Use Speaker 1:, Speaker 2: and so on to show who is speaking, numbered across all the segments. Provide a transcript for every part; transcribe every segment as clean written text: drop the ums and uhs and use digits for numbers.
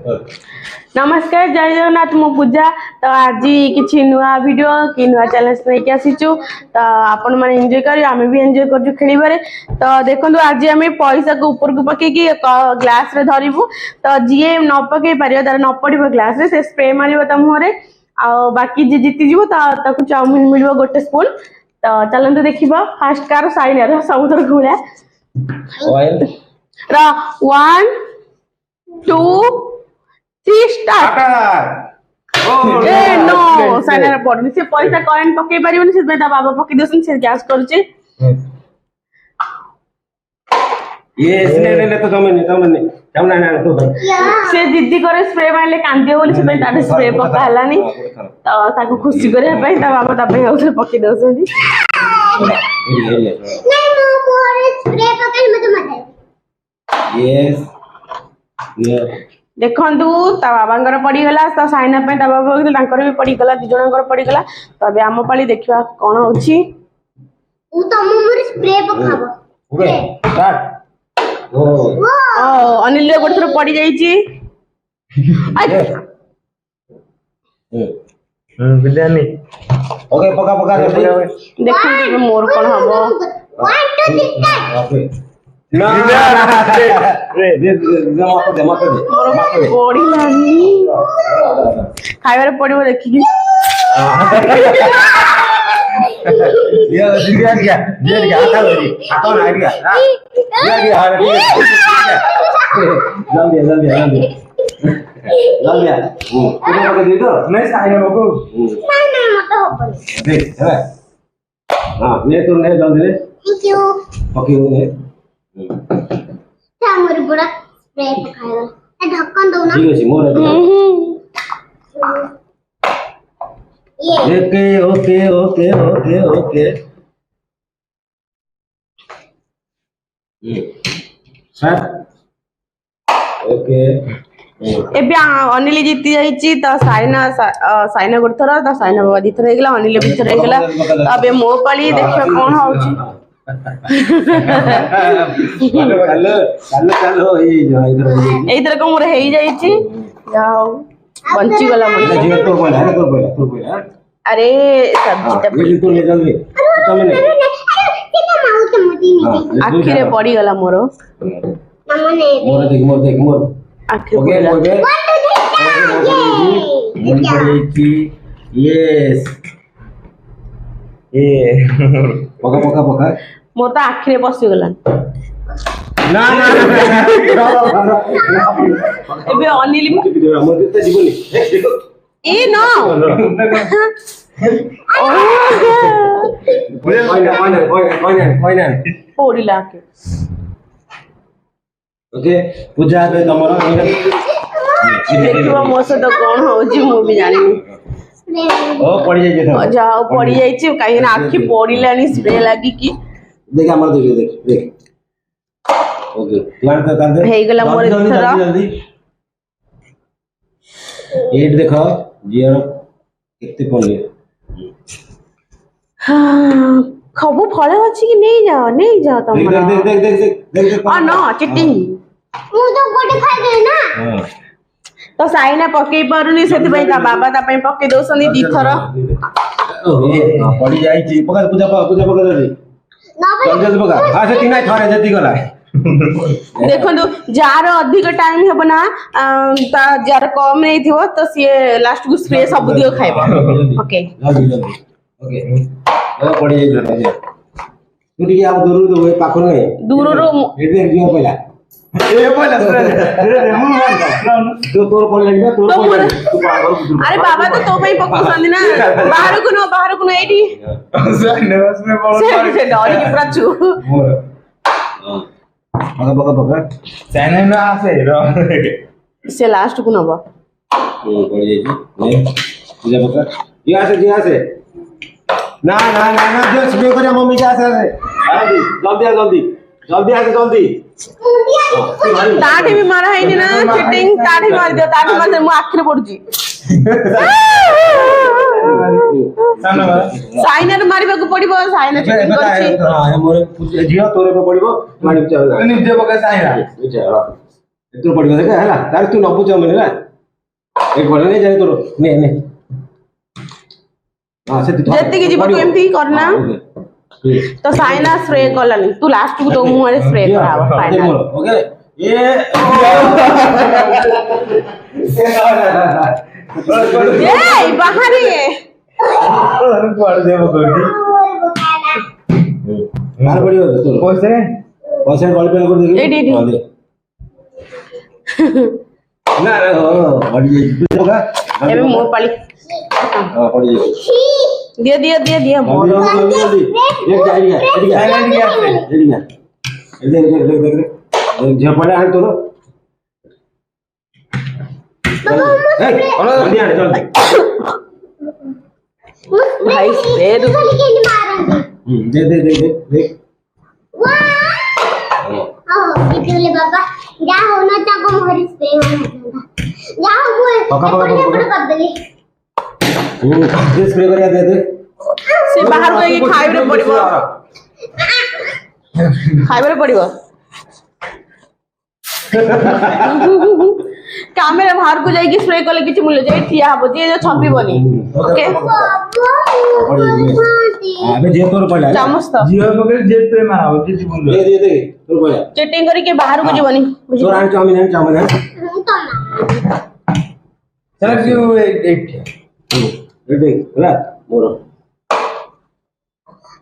Speaker 1: नमस्कार जय जगन्नाथ मो पूजा तो आज किसी नुआ वीडियो कि नुआ चैलेंज लेके आसीचु तो आपण माने एंजॉय करी आमे भी एंजॉय करजु खेलिबारे तो देखंतु आज आमे पैसा को ऊपर को पके कि ग्लास रे धरिबु तो जीए न पके परियो तार न पड़िबो ग्लास रे से स्प्रे मारिबो त मुहरे आ बाकी जे जीति जीवो ताकू चाउमिन मिलबो गोटे स्पून तो चलंतु देखिबो फास्ट कार साइनर समुद्र घुळा
Speaker 2: ऑयल
Speaker 1: रा 1 2 3 स्टार्ट ए नो साइनर पड़नी से पैसा करेंट पके परिबनी से बेटा बाबा पके देसन से गैस करछे
Speaker 2: ये ले तो जमना ना तो
Speaker 1: से जिद्दी करे स्प्रे मारले कांदे बोली से बेटा स्प्रे पका हलानी तो ताको खुशी करे भाई ता बाबा ता भाई उसे पके देसन
Speaker 3: नहीं मो मोरे स्प्रे पके मत मत
Speaker 2: यस
Speaker 1: देखंतु ता बाबांगर पड़ी गला तो साइना पे ता बाबा तांकर भी पड़ी गला दि जनकर पड़ी गला तबे आम पाली देखिबा कोन होची
Speaker 3: उ तो मोरे स्प्रे पकाबो
Speaker 2: ओके स्टार्ट ओ
Speaker 1: अनिल रे गोटे थोर पड़ी जाईची
Speaker 4: बिरयानी
Speaker 2: ओके पका
Speaker 1: देखंतु मोर कोन हबो
Speaker 3: 1 2 3 स्टार्ट
Speaker 2: ना दे
Speaker 1: पड़ी लानी खाइबारे पड़िबो देखि कि
Speaker 2: ये बिरयानी क्या आता लगी आता ना आइडिया ये हां जल्दी तूने पके दे तो नहीं साइना को
Speaker 3: नहीं मत होबो
Speaker 2: देख है हां ले तो ले जल्दी ले
Speaker 3: थैंक यू
Speaker 2: पके ने
Speaker 3: मोर बड़ा स्प्रे पकायो ए ढक्कन दो ना
Speaker 2: ठीक है मोर
Speaker 3: ये
Speaker 2: ओके स्टार्ट ओके
Speaker 1: एबे अनिल जीति जाईची तो साइना गोटे थोर तो साइना बाबा दी थोर हेगला अनिल भी थोर हेगला अबे मो पाली देखियो कोन होउची
Speaker 2: चलो
Speaker 1: इधर को मोर हेई जाईची जाओ बंची गला मन
Speaker 2: जीवन तो बोला
Speaker 1: अरे सब्जी
Speaker 2: ये तो ले जल्दी तो मैंने
Speaker 3: कितना माउथ मुदी नहीं
Speaker 1: आखी रे पड़ी गला मोर
Speaker 3: मम्मा ने
Speaker 2: मोर देख
Speaker 1: आखी
Speaker 2: ओके
Speaker 1: पड़ी
Speaker 2: ओके यस
Speaker 4: ये
Speaker 2: पका
Speaker 1: मोर तो आखी रे पसी गला
Speaker 2: ना
Speaker 1: एबे अनिल
Speaker 2: मोर कितना जीवनी
Speaker 1: ए नो पड़ी लाके
Speaker 2: ओके पूजा पे तमरा
Speaker 1: देखिबो मो से तो कोन होउची मु भी जानिनी
Speaker 2: ओ पड़ी जाई था
Speaker 1: जाओ पड़ी जाईची काहे ना आखी पड़ीलानी स्प्रे लागी की
Speaker 2: देख हमर देख ओके प्लान कर दे
Speaker 1: हेई गला मोर इथरा
Speaker 2: जल्दी एट देखो जीरो कितने पड़ले
Speaker 1: हां खबु फळ अछि कि नहीं जाओ तमरा
Speaker 2: देख
Speaker 1: आ नो चीटिंग
Speaker 3: मु तो गोटे खाइ दे ना
Speaker 2: हां
Speaker 1: तो साइना पके पारुनी सेति पई ता बाबा ता पई पके दोसनी दी थर
Speaker 2: ओ पड़ी जाई छी पका पूजा पका दे
Speaker 3: ना
Speaker 2: जल्दी पका हां से तीन थरे जति गला
Speaker 1: देखो जार अधिक टाइम हेब ना ता जार कम नहीं थिवो तो सिए लास्ट को स्प्रे सब दियो खाइबो ओके
Speaker 2: जल्दी ओके ओ पड़ी जाई तू टिके आ दूर तो पाखो नहीं
Speaker 1: दूर रो
Speaker 2: एट देख दियो पहला ए पहला तो तोर पड़ लगे तोर पड़ तू पागल
Speaker 1: अरे बाबा तो पई पकोसंदी ना बाहर को एडी से डरी के पूरा चू
Speaker 2: पका
Speaker 4: चाइना ना आसे रो
Speaker 1: से लास्ट को नबो
Speaker 2: पड़ी जाई ले पूजा पका यहाँ से ना जो स्प्रे करे मम्मी क्या से जल्दी
Speaker 1: ताठी भी मारा है ना चीटिंग ताठी मार दियो ताठी मार दे मु आखिर पड़ुची साइनर मारिबा को पड़िबो साइनर चीटिंग करछि
Speaker 2: हां मोर झियो तोरे को पड़िबो मारि चल
Speaker 4: निजे पका साइना
Speaker 2: तू पड़ियो देख हैला तार तू नबु चाउमिन हैला एक बड़े नहीं जाने तोर ने हां से
Speaker 1: जत्ती की जीव तू एमती करना तो साइना स्प्रे कलानी तू लास्ट को तो मुंह स्प्रे करावा फाइनल
Speaker 2: ओके ये
Speaker 1: ए बाहर ये
Speaker 4: पड़ दे वो कोई
Speaker 2: मार पड़ियो तोर पैसा कॉल पे कर दे
Speaker 1: एडी
Speaker 2: ना ना बड़ी होगा
Speaker 1: एबे मोर पाली
Speaker 2: हां पड़ी
Speaker 1: दिया मोर
Speaker 2: एक आइडिया देख जे पड़े आ तोर जल्दी आ जल्दी
Speaker 1: भाई स्प्रे दो
Speaker 2: दे
Speaker 3: वाह निकले बाबा जा होना था को मोहरी स्प्रे होना जा वो पकड़ कर दे
Speaker 2: स्प्रे करिया दे
Speaker 1: से बाहर गई खाइबे पड़िबो कैमरा बाहर को जाई स्प्रे कले किछ मूल्य जाई ठिया हबो जे जो छपी बनी ओके
Speaker 2: अबे जे तोर पड़ा
Speaker 1: चामच तो
Speaker 4: जियो पकड़ जे पे मारा जे बोल
Speaker 2: दे तोर पड़ा
Speaker 1: चीटिंग करी के बाहर को जीवनी
Speaker 2: तोर आन चाउमिन
Speaker 4: चल क्यों एक
Speaker 2: देख होला मोर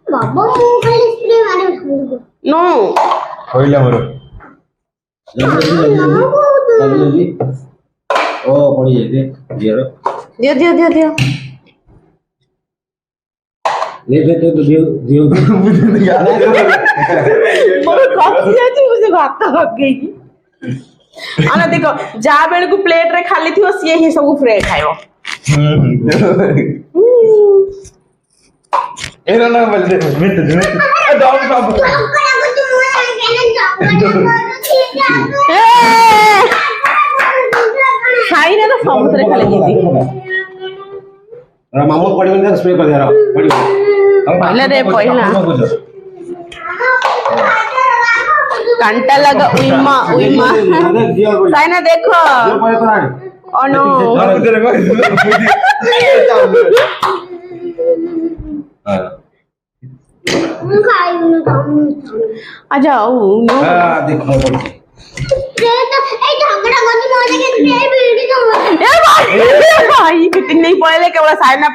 Speaker 3: बाबा मु खाली स्प्रे मारे
Speaker 1: नो
Speaker 4: होइला मोर
Speaker 2: जल्दी ओ पड़ी दे
Speaker 1: दियो
Speaker 2: दियो
Speaker 1: मोर कथि अछि मुझे बात हो गई आना देखो जा बेल को प्लेट रे खाली थी सी ही सब फ्रे खाइबो
Speaker 4: एरो ना बोल दे मिनट दम खाई ने तो समुद्र खाली जीती
Speaker 2: मामू पड़ी में स्प्रे कर दे रहा पड़ी
Speaker 1: पहले रे पहला कांटा लगा उइमा साइना देखो ओ नो
Speaker 3: मु खाई न
Speaker 1: आ जाओ नो
Speaker 2: देखो
Speaker 3: स्प्रे तो ए झगड़ा गनी मोले के स्प्रे बीड़ी तो
Speaker 1: ए भाई फिटिंग नहीं पड़े केवल साइना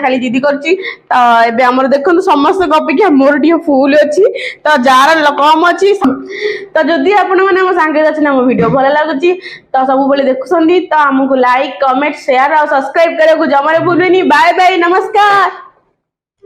Speaker 1: खाली जिदी करची तो एबे हमर देखन समस्त अपेक्षा मोर टियो फुल अछि तो जार कम अछि तो जदि आपण माने हम संगे अछि ना वीडियो भल लागुची तो सब बेले देखुसंदी तो हमको लाइक कमेंट शेयर और सब्सक्राइब करे को जमारे भूलबेनी बाय बाय नमस्कार।